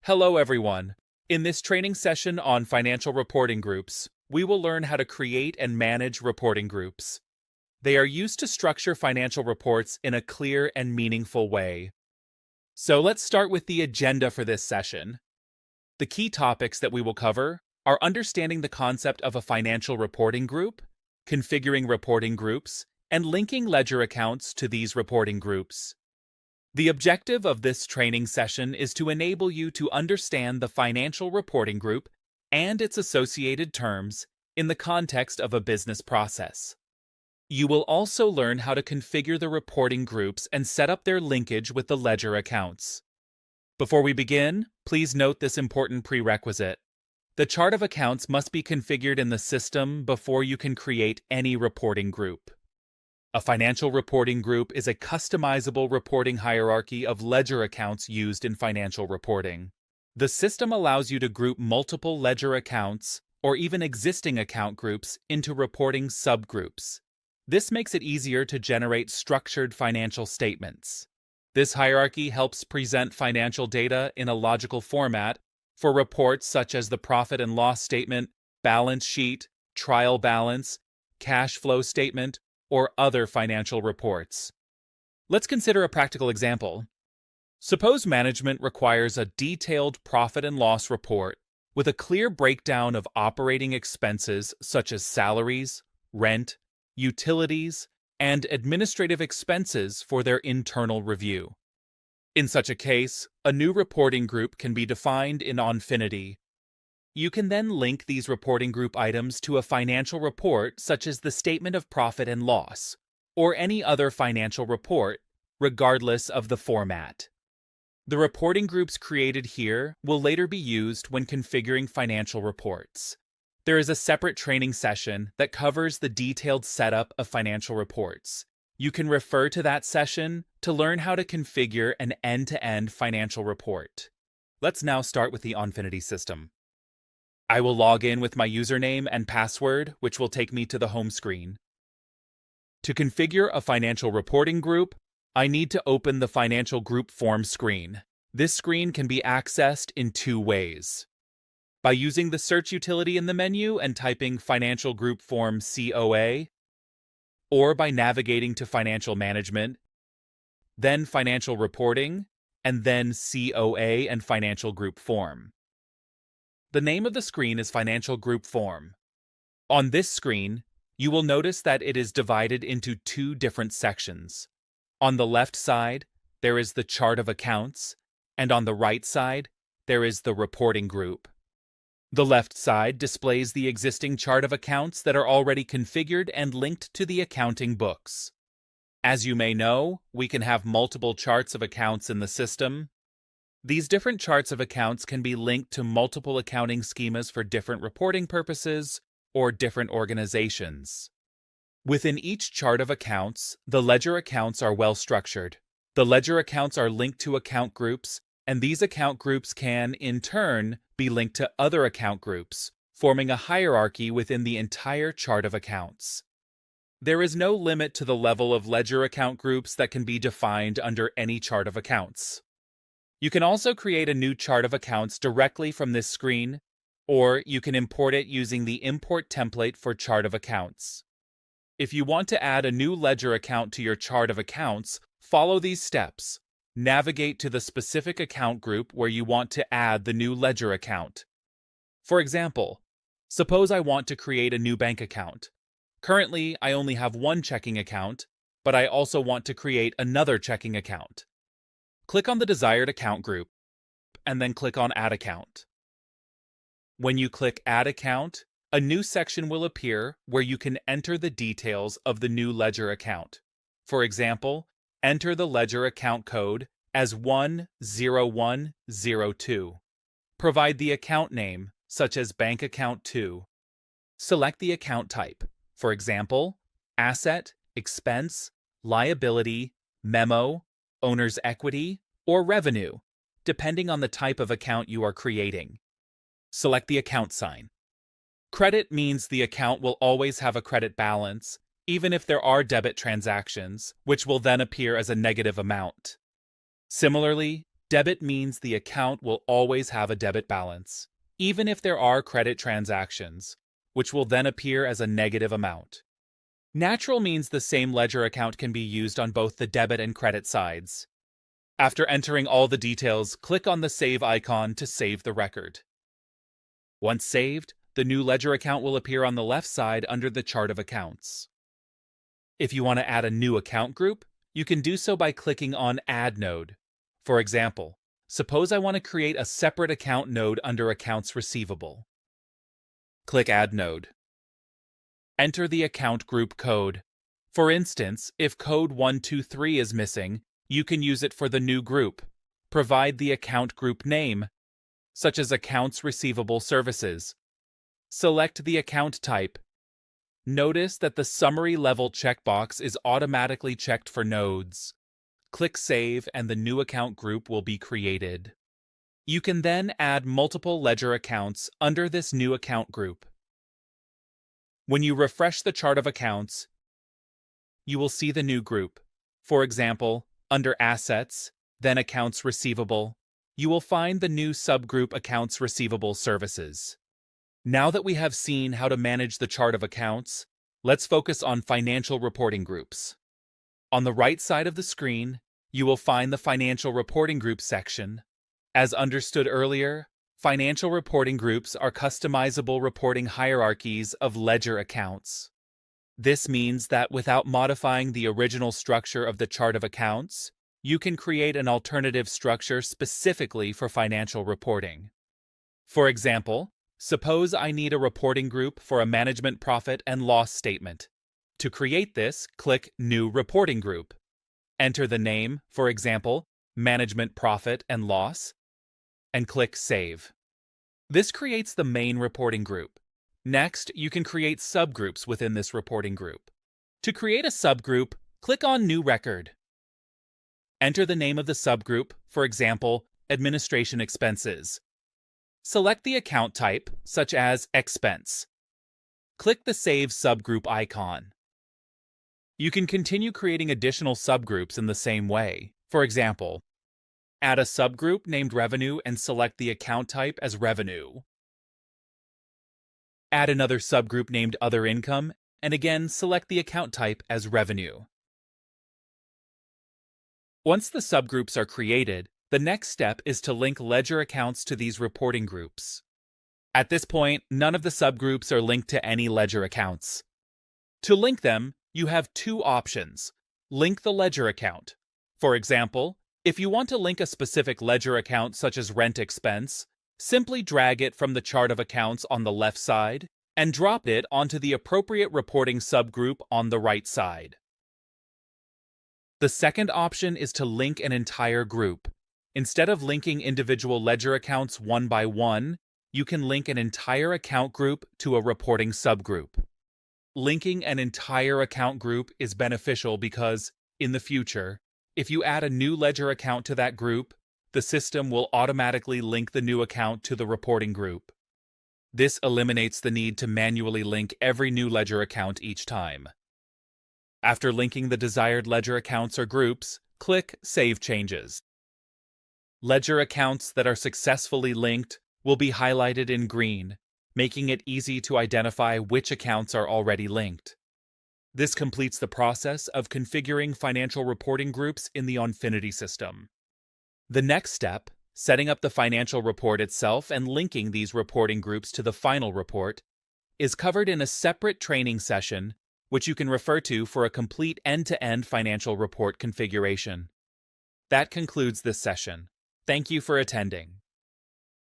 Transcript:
Hello, everyone. In this training session on financial reporting groups, we will learn how to create and manage reporting groups. They are used to structure financial reports in a clear and meaningful way. So let's start with the agenda for this session. The key topics that we will cover are understanding the concept of a financial reporting group, configuring reporting groups, and linking ledger accounts to these reporting groups. The objective of this training session is to enable you to understand the financial reporting group and its associated terms in the context of a business process. You will also learn how to configure the reporting groups and set up their linkage with the ledger accounts. Before we begin, please note this important prerequisite. The chart of accounts must be configured in the system before you can create any reporting group. A financial reporting group is a customizable reporting hierarchy of ledger accounts used in financial reporting. The system allows you to group multiple ledger accounts or even existing account groups into reporting subgroups. This makes it easier to generate structured financial statements. This hierarchy helps present financial data in a logical format for reports such as the profit and loss statement, balance sheet, trial balance, cash flow statement, or other financial reports. Let's consider a practical example. Suppose management requires a detailed profit and loss report with a clear breakdown of operating expenses such as salaries, rent, utilities, and administrative expenses for their internal review. In such a case, a new reporting group can be defined in Onfinity. You can then link these reporting group items to a financial report such as the statement of profit and loss, or any other financial report, regardless of the format. The reporting groups created here will later be used when configuring financial reports. There is a separate training session that covers the detailed setup of financial reports. You can refer to that session to learn how to configure an end-to-end financial report. Let's now start with the Onfinity system. I will log in with my username and password, which will take me to the home screen. To configure a financial reporting group, I need to open the Financial Group Form screen. This screen can be accessed in two ways. By using the search utility in the menu and typing Financial Group Form COA, or by navigating to Financial Management, then Financial Reporting, and then COA and Financial Group Form. The name of the screen is Financial Group Form. On this screen, you will notice that it is divided into two different sections. On the left side, there is the chart of accounts, and on the right side, there is the reporting group. The left side displays the existing chart of accounts that are already configured and linked to the accounting books. As you may know, we can have multiple charts of accounts in the system. These different charts of accounts can be linked to multiple accounting schemas for different reporting purposes or different organizations. Within each chart of accounts, the ledger accounts are well structured. The ledger accounts are linked to account groups, and these account groups can, in turn, be linked to other account groups, forming a hierarchy within the entire chart of accounts. There is no limit to the level of ledger account groups that can be defined under any chart of accounts. You can also create a new chart of accounts directly from this screen, or you can import it using the import template for chart of accounts. If you want to add a new ledger account to your chart of accounts, follow these steps. Navigate to the specific account group where you want to add the new ledger account. For example, suppose I want to create a new bank account. Currently, I only have one checking account, but I also want to create another checking account. Click on the desired account group, and then click on Add Account. When you click Add Account, a new section will appear where you can enter the details of the new ledger account. For example, enter the ledger account code as 10102. Provide the account name, such as Bank Account 2. Select the account type, for example, Asset, Expense, Liability, Memo, Owner's Equity, or Revenue, depending on the type of account you are creating. Select the account sign. Credit means the account will always have a credit balance, even if there are debit transactions, which will then appear as a negative amount. Similarly, Debit means the account will always have a debit balance, even if there are credit transactions, which will then appear as a negative amount. Natural means the same ledger account can be used on both the debit and credit sides. After entering all the details, click on the Save icon to save the record. Once saved, the new ledger account will appear on the left side under the chart of accounts. If you want to add a new account group, you can do so by clicking on Add Node. For example, suppose I want to create a separate account node under Accounts Receivable. Click Add Node. Enter the account group code. For instance, if code 123 is missing, you can use it for the new group. Provide the account group name, such as Accounts Receivable Services. Select the account type. Notice that the summary level checkbox is automatically checked for nodes. Click Save and the new account group will be created. You can then add multiple ledger accounts under this new account group. When you refresh the chart of accounts, you will see the new group. For example, under Assets, then Accounts Receivable, you will find the new subgroup Accounts Receivable Services. Now that we have seen how to manage the chart of accounts, let's focus on financial reporting groups. On the right side of the screen, you will find the Financial Reporting Group section. As understood earlier, financial reporting groups are customizable reporting hierarchies of ledger accounts. This means that without modifying the original structure of the chart of accounts, you can create an alternative structure specifically for financial reporting. For example, suppose I need a reporting group for a management profit and loss statement. To create this, click New Reporting Group. Enter the name, for example, Management Profit and Loss, and click Save. This creates the main reporting group. Next, you can create subgroups within this reporting group. To create a subgroup, click on New Record. Enter the name of the subgroup, for example, Administration Expenses. Select the account type, such as Expense. Click the Save Subgroup icon. You can continue creating additional subgroups in the same way. For example, add a subgroup named Revenue and select the account type as Revenue. Add another subgroup named Other Income, and again select the account type as Revenue. Once the subgroups are created, the next step is to link ledger accounts to these reporting groups. At this point, none of the subgroups are linked to any ledger accounts. To link them, you have two options. Link the ledger account. For example, if you want to link a specific ledger account such as rent expense, simply drag it from the chart of accounts on the left side and drop it onto the appropriate reporting subgroup on the right side. The second option is to link an entire group. Instead of linking individual ledger accounts one by one, you can link an entire account group to a reporting subgroup. Linking an entire account group is beneficial because, in the future, if you add a new ledger account to that group, the system will automatically link the new account to the reporting group. This eliminates the need to manually link every new ledger account each time. After linking the desired ledger accounts or groups, click Save Changes. Ledger accounts that are successfully linked will be highlighted in green, making it easy to identify which accounts are already linked. This completes the process of configuring financial reporting groups in the Onfinity system. The next step, setting up the financial report itself and linking these reporting groups to the final report, is covered in a separate training session, which you can refer to for a complete end-to-end financial report configuration. That concludes this session. Thank you for attending.